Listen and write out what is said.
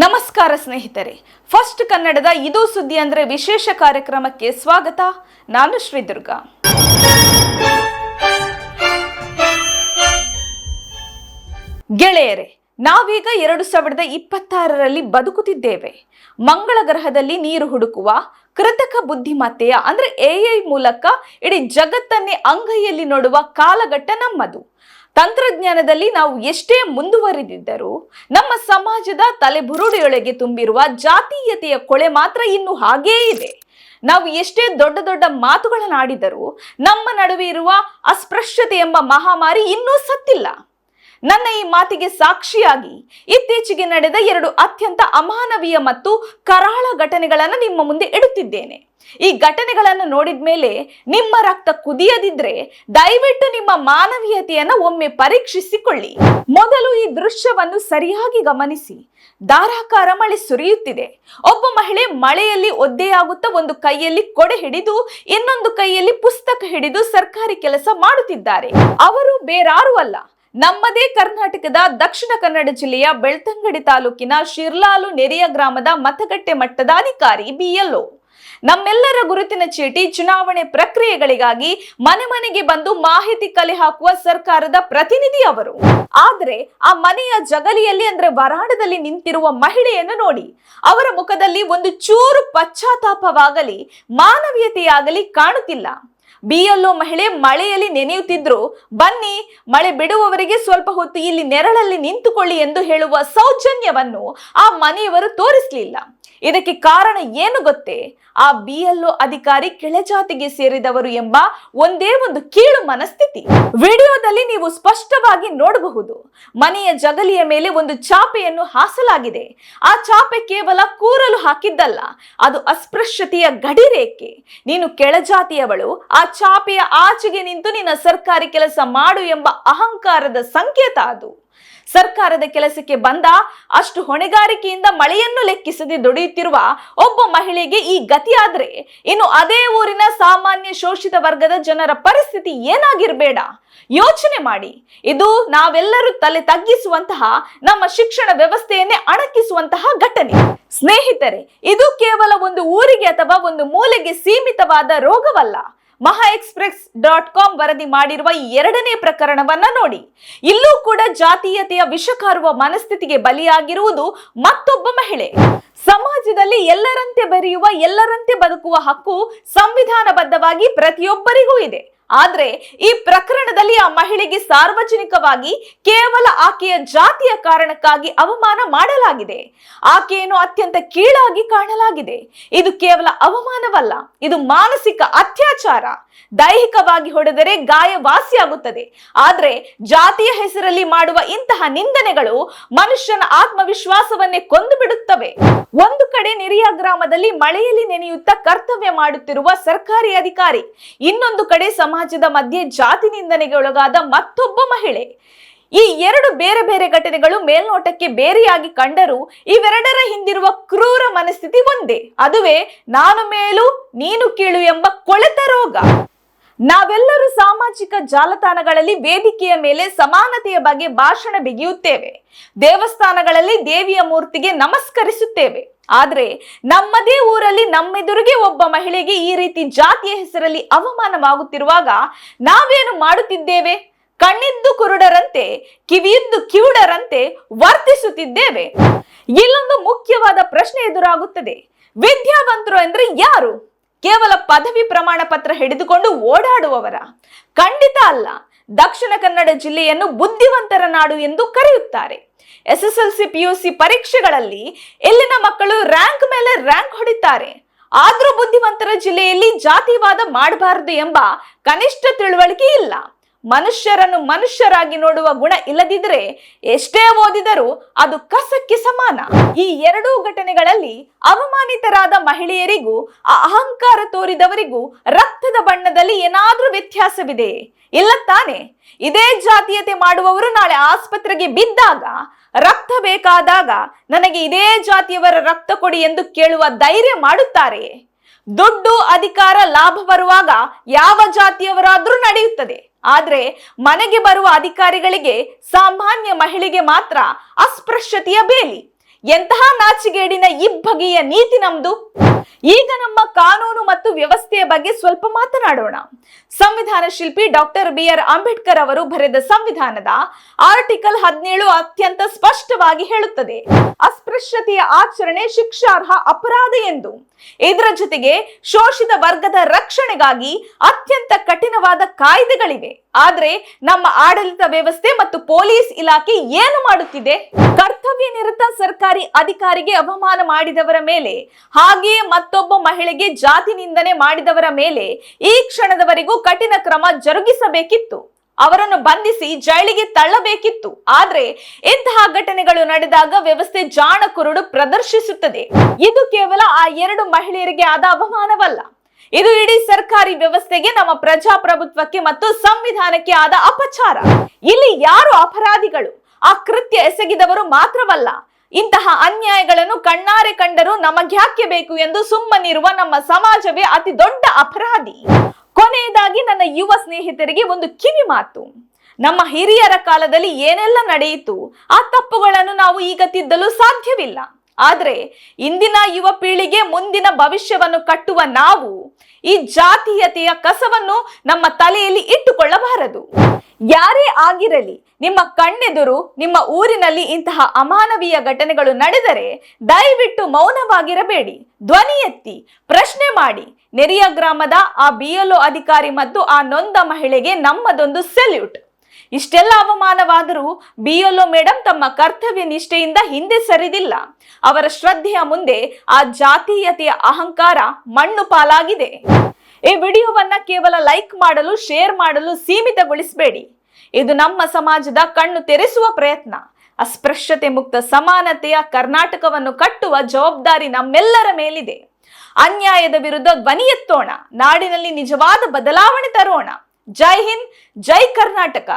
ನಮಸ್ಕಾರ ಸ್ನೇಹಿತರೆ, ಫಸ್ಟ್ ಕನ್ನಡದ ಇದು ಸುದ್ದಿ ಅಂದ್ರೆ ವಿಶೇಷ ಕಾರ್ಯಕ್ರಮಕ್ಕೆ ಸ್ವಾಗತ. ನಾನು ಶ್ರೀದುರ್ಗಾ. ಗೆಳೆಯರೇ, ನಾವೀಗ 2026ರಲ್ಲಿ ಬದುಕುತ್ತಿದ್ದೇವೆ. ಮಂಗಳ ಗ್ರಹದಲ್ಲಿ ನೀರು ಹುಡುಕುವ ಕೃತಕ ಬುದ್ಧಿಮತ್ತೆಯ ಅಂದ್ರೆ AI ಮೂಲಕ ಇಡೀ ಜಗತ್ತನ್ನೇ ಅಂಗೈಯಲ್ಲಿ ನೋಡುವ ಕಾಲಘಟ್ಟ ನಮ್ಮದು. ತಂತ್ರಜ್ಞಾನದಲ್ಲಿ ನಾವು ಎಷ್ಟೇ ಮುಂದುವರಿದಿದ್ದರೂ ನಮ್ಮ ಸಮಾಜದ ತಲೆಬುರುಡೆಯೊಳಗೆ ತುಂಬಿರುವ ಜಾತೀಯತೆಯ ಕೊಳೆ ಮಾತ್ರ ಇನ್ನೂ ಹಾಗೇ ಇದೆ. ನಾವು ಎಷ್ಟೇ ದೊಡ್ಡ ದೊಡ್ಡ ಮಾತುಗಳನ್ನಾಡಿದರೂ ನಮ್ಮ ನಡುವೆ ಇರುವ ಅಸ್ಪೃಶ್ಯತೆ ಎಂಬ ಮಹಾಮಾರಿ ಇನ್ನೂ ಸತ್ತಿಲ್ಲ. ನನ್ನ ಈ ಮಾತಿಗೆ ಸಾಕ್ಷಿಯಾಗಿ ಇತ್ತೀಚೆಗೆ ನಡೆದ 2 ಅತ್ಯಂತ ಅಮಾನವೀಯ ಮತ್ತು ಕರಾಳ ಘಟನೆಗಳನ್ನು ನಿಮ್ಮ ಮುಂದೆ ಇಡುತ್ತಿದ್ದೇನೆ. ಈ ಘಟನೆಗಳನ್ನು ನೋಡಿದ ಮೇಲೆ ನಿಮ್ಮ ರಕ್ತ ಕುದಿಯದಿದ್ರೆ ದಯವಿಟ್ಟು ನಿಮ್ಮ ಮಾನವೀಯತೆಯನ್ನು ಒಮ್ಮೆ ಪರೀಕ್ಷಿಸಿಕೊಳ್ಳಿ. ಮೊದಲು ಈ ದೃಶ್ಯವನ್ನು ಸರಿಯಾಗಿ ಗಮನಿಸಿ. ಧಾರಾಕಾರ ಮಳೆ ಸುರಿಯುತ್ತಿದೆ. ಒಬ್ಬ ಮಹಿಳೆ ಮಳೆಯಲ್ಲಿ ಒದ್ದೆಯಾಗುತ್ತಾ ಒಂದು ಕೈಯಲ್ಲಿ ಕೊಡೆ ಹಿಡಿದು ಇನ್ನೊಂದು ಕೈಯಲ್ಲಿ ಪುಸ್ತಕ ಹಿಡಿದು ಸರ್ಕಾರಿ ಕೆಲಸ ಮಾಡುತ್ತಿದ್ದಾರೆ. ಅವರು ಬೇರಾರೂ ಅಲ್ಲ, ನಮ್ಮದೇ ಕರ್ನಾಟಕದ ದಕ್ಷಿಣ ಕನ್ನಡ ಜಿಲ್ಲೆಯ ಬೆಳ್ತಂಗಡಿ ತಾಲೂಕಿನ ಶಿರ್ಲಾಲು ನೆರೆಯ ಗ್ರಾಮದ ಮತಗಟ್ಟೆ ಮಟ್ಟದ ಅಧಿಕಾರಿ BLO. ನಮ್ಮೆಲ್ಲರ ಗುರುತಿನ ಚೀಟಿ ಚುನಾವಣೆ ಪ್ರಕ್ರಿಯೆಗಳಿಗಾಗಿ ಮನೆ ಮನೆಗೆ ಬಂದು ಮಾಹಿತಿ ಕಲೆ ಹಾಕುವ ಸರ್ಕಾರದ ಪ್ರತಿನಿಧಿ ಅವರು. ಆದ್ರೆ ಆ ಮನೆಯ ಜಗಲಿಯಲ್ಲಿ ಅಂದ್ರೆ ವರಾಂಡದಲ್ಲಿ ನಿಂತಿರುವ ಮಹಿಳೆಯನ್ನು ನೋಡಿ, ಅವರ ಮುಖದಲ್ಲಿ ಒಂದು ಚೂರು ಪಶ್ಚಾತ್ತಾಪವಾಗಲಿ ಮಾನವೀಯತೆಯಾಗಲಿ ಕಾಣುತ್ತಿಲ್ಲ. BLO ಮಹಿಳೆ ಮಳೆಯಲ್ಲಿ ನೆನೆಯುತ್ತಿದ್ರು. ಬನ್ನಿ, ಮಳೆ ಬಿಡುವವರೆಗೆ ಸ್ವಲ್ಪ ಹೊತ್ತು ಇಲ್ಲಿ ನೆರಳಲ್ಲಿ ನಿಂತುಕೊಳ್ಳಿ ಎಂದು ಹೇಳುವ ಸೌಜನ್ಯವನ್ನು ಆ ಮನೆಯವರು ತೋರಿಸಲಿಲ್ಲ. ಇದಕ್ಕೆ ಕಾರಣ ಏನು ಗೊತ್ತೇ? ಆ BLO ಅಧಿಕಾರಿ ಕೆಳಜಾತಿಗೆ ಸೇರಿದವರು ಎಂಬ ಒಂದೇ ಒಂದು ಕೀಳು ಮನಸ್ಥಿತಿ. ವಿಡಿಯೋದಲ್ಲಿ ನೀವು ಸ್ಪಷ್ಟವಾಗಿ ನೋಡಬಹುದು. ಮನೆಯ ಜಗಲಿಯ ಮೇಲೆ ಒಂದು ಚಾಪೆಯನ್ನು ಹಾಸಲಾಗಿದೆ. ಆ ಚಾಪೆ ಕೇವಲ ಕೂರಲು ಹಾಕಿದ್ದಲ್ಲ, ಅದು ಅಸ್ಪೃಶ್ಯತೆಯ ಗಡಿರೇಖೆ. ನೀನು ಕೆಳಜಾತಿಯವಳು, ಆ ಚಾಪೆಯ ಆಚೆಗೆ ನಿಂತು ನಿನ್ನ ಸರ್ಕಾರಿ ಕೆಲಸ ಮಾಡು ಎಂಬ ಅಹಂಕಾರದ ಸಂಕೇತ ಅದು. ಸರ್ಕಾರದ ಕೆಲಸಕ್ಕೆ ಬಂದ ಅಷ್ಟು ಹೊಣೆಗಾರಿಕೆಯಿಂದ ಮಳೆಯನ್ನು ಲೆಕ್ಕಿಸದೆ ದುಡಿಯುತ್ತಿರುವ ಒಬ್ಬ ಮಹಿಳೆಗೆ ಈ ಗತಿಯಾದ್ರೆ ಇನ್ನು ಅದೇ ಊರಿನ ಸಾಮಾನ್ಯ ಶೋಷಿತ ವರ್ಗದ ಜನರ ಪರಿಸ್ಥಿತಿ ಏನಾಗಿರಬೇಡ. ಯೋಚನೆ ಮಾಡಿ. ಇದು ನಾವೆಲ್ಲರೂ ತಲೆ ತಗ್ಗಿಸುವಂತಹ, ನಮ್ಮ ಶಿಕ್ಷಣ ವ್ಯವಸ್ಥೆಯನ್ನೇ ಅಣಕಿಸುವಂತಹ ಘಟನೆ. ಸ್ನೇಹಿತರೆ, ಇದು ಕೇವಲ ಒಂದು ಊರಿಗೆ ಅಥವಾ ಒಂದು ಮೂಲೆಗೆ ಸೀಮಿತವಾದ ರೋಗವಲ್ಲ. MahaExpress.com ವರದಿ ಮಾಡಿರುವ ಈ 2ನೇ ಪ್ರಕರಣವನ್ನ ನೋಡಿ. ಇಲ್ಲೂ ಕೂಡ ಜಾತೀಯತೆಯ ವಿಷಕಾರುವ ಮನಸ್ಥಿತಿಗೆ ಬಲಿಯಾಗಿರುವುದು ಮತ್ತೊಬ್ಬ ಮಹಿಳೆ. ಸಮಾಜದಲ್ಲಿ ಎಲ್ಲರಂತೆ ಬೆರೆಯುವ, ಎಲ್ಲರಂತೆ ಬದುಕುವ ಹಕ್ಕು ಸಂವಿಧಾನಬದ್ಧವಾಗಿ ಪ್ರತಿಯೊಬ್ಬರಿಗೂ ಇದೆ. ಆದ್ರೆ ಈ ಪ್ರಕರಣದಲ್ಲಿ ಆ ಮಹಿಳೆಗೆ ಸಾರ್ವಜನಿಕವಾಗಿ ಕೇವಲ ಆಕೆಯ ಜಾತಿಯ ಕಾರಣಕ್ಕಾಗಿ ಅವಮಾನ ಮಾಡಲಾಗಿದೆ. ಆಕೆಯನ್ನು ಅತ್ಯಂತ ಕೀಳಾಗಿ ಕಾಣಲಾಗಿದೆ. ಇದು ಕೇವಲ ಅವಮಾನವಲ್ಲ, ಇದು ಮಾನಸಿಕ ಅತ್ಯಾಚಾರ. ದೈಹಿಕವಾಗಿ ಹೊಡೆದರೆ ಗಾಯ ವಾಸಿಯಾಗುತ್ತದೆ, ಆದ್ರೆ ಜಾತಿಯ ಹೆಸರಲ್ಲಿ ಮಾಡುವ ಇಂತಹ ನಿಂದನೆಗಳು ಮನುಷ್ಯನ ಆತ್ಮವಿಶ್ವಾಸವನ್ನೇ ಕೊಂದು ಬಿಡುತ್ತವೆ. ಒಂದು ಕಡೆ ನೆರೆಯ ಗ್ರಾಮದಲ್ಲಿ ಮಳೆಯಲ್ಲಿ ನೆನೆಯುತ್ತಾ ಕರ್ತವ್ಯ ಮಾಡುತ್ತಿರುವ ಸರ್ಕಾರಿ ಅಧಿಕಾರಿ, ಇನ್ನೊಂದು ಕಡೆ ಸಮಾಜದ ಮಧ್ಯೆ ಜಾತಿ ನಿಂದನೆಗೆ ಒಳಗಾದ ಮತ್ತೊಬ್ಬ ಮಹಿಳೆ. ಈ 2 ಬೇರೆ ಬೇರೆ ಘಟನೆಗಳು ಮೇಲ್ನೋಟಕ್ಕೆ ಬೇರೆಯಾಗಿ ಕಂಡರೂ ಇವೆರಡರ ಹಿಂದಿರುವ ಕ್ರೂರ ಮನಸ್ಥಿತಿ ಒಂದೇ. ಅದುವೇ ನಾನು ಮೇಲು ನೀನು ಕೀಳು ಎಂಬ ಕೊಳೆತ ರೋಗ. ನಾವೆಲ್ಲರೂ ಸಾಮಾಜಿಕ ಜಾಲತಾಣಗಳಲ್ಲಿ ವೇದಿಕೆಯ ಮೇಲೆ ಸಮಾನತೆಯ ಬಗ್ಗೆ ಭಾಷಣ ಬಿಗಿಯುತ್ತೇವೆ. ದೇವಸ್ಥಾನಗಳಲ್ಲಿ ದೇವಿಯ ಮೂರ್ತಿಗೆ ನಮಸ್ಕರಿಸುತ್ತೇವೆ. ಆದ್ರೆ ನಮ್ಮದೇ ಊರಲ್ಲಿ ನಮ್ಮೆದುರಿಗೆ ಒಬ್ಬ ಮಹಿಳೆಗೆ ಈ ರೀತಿ ಜಾತಿಯ ಹೆಸರಲ್ಲಿ ಅವಮಾನವಾಗುತ್ತಿರುವಾಗ ನಾವೇನು ಮಾಡುತ್ತಿದ್ದೇವೆ? ಕಣ್ಣಿದ್ದು ಕುರುಡರಂತೆ, ಕಿವಿಯಿದ್ದು ಕಿವುಡರಂತೆ ವರ್ತಿಸುತ್ತಿದ್ದೇವೆ. ಇಲ್ಲೊಂದು ಮುಖ್ಯವಾದ ಪ್ರಶ್ನೆ ಎದುರಾಗುತ್ತದೆ. ವಿದ್ಯಾವಂತರು ಅಂದ್ರೆ ಯಾರು? ಕೇವಲ ಪದವಿ ಪ್ರಮಾಣ ಪತ್ರ ಹಿಡಿದುಕೊಂಡು ಓಡಾಡುವವರ? ಖಂಡಿತ ಅಲ್ಲ. ದಕ್ಷಿಣ ಕನ್ನಡ ಜಿಲ್ಲೆಯನ್ನು ಬುದ್ಧಿವಂತರ ನಾಡು ಎಂದು ಕರೆಯುತ್ತಾರೆ. SSLC PUC ಪರೀಕ್ಷೆಗಳಲ್ಲಿ ಇಲ್ಲಿನ ಮಕ್ಕಳು ರ್ಯಾಂಕ್ ಮೇಲೆ ರ್ಯಾಂಕ್ ಹೊಡಿತಾರೆ. ಆದ್ರೂ ಬುದ್ಧಿವಂತರ ಜಿಲ್ಲೆಯಲ್ಲಿ ಜಾತಿವಾದ ಮಾಡಬಾರದು ಎಂಬ ಕನಿಷ್ಠ ತಿಳುವಳಿಕೆ ಇಲ್ಲ. ಮನುಷ್ಯರನ್ನು ಮನುಷ್ಯರಾಗಿ ನೋಡುವ ಗುಣ ಇಲ್ಲದಿದ್ರೆ ಎಷ್ಟೇ ಓದಿದರೂ ಅದು ಕಸಕ್ಕೆ ಸಮಾನ. ಈ 2 ಘಟನೆಗಳಲ್ಲಿ ಅವಮಾನಿತರಾದ ಮಹಿಳೆಯರಿಗೂ ಆ ಅಹಂಕಾರ ತೋರಿದವರಿಗೂ ರಕ್ತದ ಬಣ್ಣದಲ್ಲಿ ಏನಾದ್ರೂ ವ್ಯತ್ಯಾಸವಿದೆಯೇ? ಇಲ್ಲ ತಾನೆ? ಇದೇ ಜಾತೀಯತೆ ಮಾಡುವವರು ನಾಳೆ ಆಸ್ಪತ್ರೆಗೆ ಬಿದ್ದಾಗ, ರಕ್ತ ಬೇಕಾದಾಗ ನನಗೆ ಇದೇ ಜಾತಿಯವರ ರಕ್ತ ಕೊಡಿ ಎಂದು ಕೇಳುವ ಧೈರ್ಯ ಮಾಡುತ್ತಾರೆ. ದುಡ್ಡು, ಅಧಿಕಾರ, ಲಾಭ ಬರುವಾಗ ಯಾವ ಜಾತಿಯವರಾದ್ರೂ ನಡೆಯುತ್ತದೆ. ಆದ್ರೆ ಮನೆಗೆ ಬರುವ ಅಧಿಕಾರಿಗಳಿಗೆ, ಸಾಮಾನ್ಯ ಮಹಿಳೆಗೆ ಮಾತ್ರ ಅಸ್ಪೃಶ್ಯತೆಯ ಬೇಲಿ. ಎಂತಹ ನಾಚಿಗೇಡಿನ ಇಬ್ಬಗೆಯ ನೀತಿ ನಮ್ದು. ಈಗ ನಮ್ಮ ಕಾನೂನು ಮತ್ತು ವ್ಯವಸ್ಥೆಯ ಬಗ್ಗೆ ಸ್ವಲ್ಪ ಮಾತನಾಡೋಣ. ಸಂವಿಧಾನ ಶಿಲ್ಪಿ ಡಾಕ್ಟರ್ BR ಅಂಬೇಡ್ಕರ್ ಅವರು ಬರೆದ ಸಂವಿಧಾನದ ಆರ್ಟಿಕಲ್ 17 ಅತ್ಯಂತ ಸ್ಪಷ್ಟವಾಗಿ ಹೇಳುತ್ತದೆ, ಅಸ್ಪೃಶ್ಯತೆಯ ಆಚರಣೆ ಶಿಕ್ಷಾರ್ಹ ಅಪರಾಧ ಎಂದು. ಇದರ ಜೊತೆಗೆ ಶೋಷಿತ ವರ್ಗದ ರಕ್ಷಣೆಗಾಗಿ ಅತ್ಯಂತ ಕಠಿಣವಾದ ಕಾಯ್ದೆಗಳಿವೆ. ಆದ್ರೆ ನಮ್ಮ ಆಡಳಿತ ವ್ಯವಸ್ಥೆ ಮತ್ತು ಪೊಲೀಸ್ ಇಲಾಖೆ ಏನು ಮಾಡುತ್ತಿದೆ? ಕರ್ತವ್ಯ ನಿರತ ಸರ್ಕಾರಿ ಅಧಿಕಾರಿಗೆ ಅವಮಾನ ಮಾಡಿದವರ ಮೇಲೆ, ಹಾಗೆಯೇ ಮತ್ತೊಬ್ಬ ಮಹಿಳೆಗೆ ಜಾತಿ ನಿಂದನೆ ಮಾಡಿದವರ ಮೇಲೆ ಈ ಕ್ಷಣದವರೆಗೂ ಕಠಿಣ ಕ್ರಮ ಜರುಗಿಸಬೇಕಿತ್ತು. ಅವರನ್ನು ಬಂಧಿಸಿ ಜೈಲಿಗೆ ತಳ್ಳಬೇಕಿತ್ತು. ಆದ್ರೆ ಇಂತಹ ಘಟನೆಗಳು ನಡೆದಾಗ ವ್ಯವಸ್ಥೆ ಜಾಣ ಕುರುಡು ಪ್ರದರ್ಶಿಸುತ್ತದೆ. ಇದು ಕೇವಲ ಆ 2 ಮಹಿಳೆಯರಿಗೆ ಆದ ಅವಮಾನವಲ್ಲ, ಇದು ಇಡೀ ಸರ್ಕಾರಿ ವ್ಯವಸ್ಥೆಗೆ, ನಮ್ಮ ಪ್ರಜಾಪ್ರಭುತ್ವಕ್ಕೆ ಮತ್ತು ಸಂವಿಧಾನಕ್ಕೆ ಆದ ಅಪಚಾರ. ಇಲ್ಲಿ ಯಾರು ಅಪರಾಧಿಗಳು? ಆ ಕೃತ್ಯ ಎಸಗಿದವರು ಮಾತ್ರವಲ್ಲ. ಇಂತಹ ಅನ್ಯಾಯಗಳನ್ನು ಕಣ್ಣಾರೆ ಕಂಡರೂ ನಮಗ್ಯಾಕೆ ಬೇಕು ಎಂದು ಸುಮ್ಮನಿರುವ ನಮ್ಮ ಸಮಾಜವೇ ಅತಿ ದೊಡ್ಡ ಅಪರಾಧಿ. ಕೊನೆಯದಾಗಿ ನನ್ನ ಯುವ ಸ್ನೇಹಿತರಿಗೆ ಒಂದು ಕಿವಿ ಮಾತು. ನಮ್ಮ ಹಿರಿಯರ ಕಾಲದಲ್ಲಿ ಏನೆಲ್ಲ ನಡೆಯಿತು, ಆ ತಪ್ಪುಗಳನ್ನು ನಾವು ಈಗ ತಿದ್ದಲು ಸಾಧ್ಯವಿಲ್ಲ. ಆದ್ರೆ ಇಂದಿನ ಯುವ ಪೀಳಿಗೆ ಮುಂದಿನ ಭವಿಷ್ಯವನ್ನು ಕಟ್ಟುವ ನಾವು ಈ ಜಾತೀಯತೆಯ ಕಸವನ್ನು ನಮ್ಮ ತಲೆಯಲ್ಲಿ ಇಟ್ಟುಕೊಳ್ಳಬಾರದು. ಯಾರೇ ಆಗಿರಲಿ, ನಿಮ್ಮ ಕಣ್ಣೆದುರು ನಿಮ್ಮ ಊರಿನಲ್ಲಿ ಇಂತಹ ಅಮಾನವೀಯ ಘಟನೆಗಳು ನಡೆದರೆ ದಯವಿಟ್ಟು ಮೌನವಾಗಿರಬೇಡಿ. ಧ್ವನಿ ಎತ್ತಿ ಪ್ರಶ್ನೆ ಮಾಡಿ. ನೆರಿಯ ಗ್ರಾಮದ ಆ BLO ಅಧಿಕಾರಿ ಮತ್ತು ಆ ನೊಂದ ಮಹಿಳೆಗೆ ನಮ್ಮದೊಂದು ಸೆಲ್ಯೂಟ್. ಇಷ್ಟೆಲ್ಲ ಅವಮಾನವಾದರೂ BLO ಮೇಡಂ ತಮ್ಮ ಕರ್ತವ್ಯ ನಿಷ್ಠೆಯಿಂದ ಹಿಂದೆ ಸರಿದಿಲ್ಲ. ಅವರ ಶ್ರದ್ಧೆಯ ಮುಂದೆ ಆ ಜಾತೀಯತೆಯ ಅಹಂಕಾರ ಮಣ್ಣು ಪಾಲಾಗಿದೆ. ಈ ವಿಡಿಯೋವನ್ನ ಕೇವಲ ಲೈಕ್ ಮಾಡಲು, ಶೇರ್ ಮಾಡಲು ಸೀಮಿತಗೊಳಿಸಬೇಡಿ. ಇದು ನಮ್ಮ ಸಮಾಜದ ಕಣ್ಣು ತೆರೆಸುವ ಪ್ರಯತ್ನ. ಅಸ್ಪೃಶ್ಯತೆ ಮುಕ್ತ ಸಮಾನತೆಯ ಕರ್ನಾಟಕವನ್ನು ಕಟ್ಟುವ ಜವಾಬ್ದಾರಿ ನಮ್ಮೆಲ್ಲರ ಮೇಲಿದೆ. ಅನ್ಯಾಯದ ವಿರುದ್ಧ ಧ್ವನಿ ಎತ್ತೋಣ. ನಾಡಿನಲ್ಲಿ ನಿಜವಾದ ಬದಲಾವಣೆ ತರೋಣ. ಜೈ ಹಿಂದ್, ಜೈ ಕರ್ನಾಟಕ.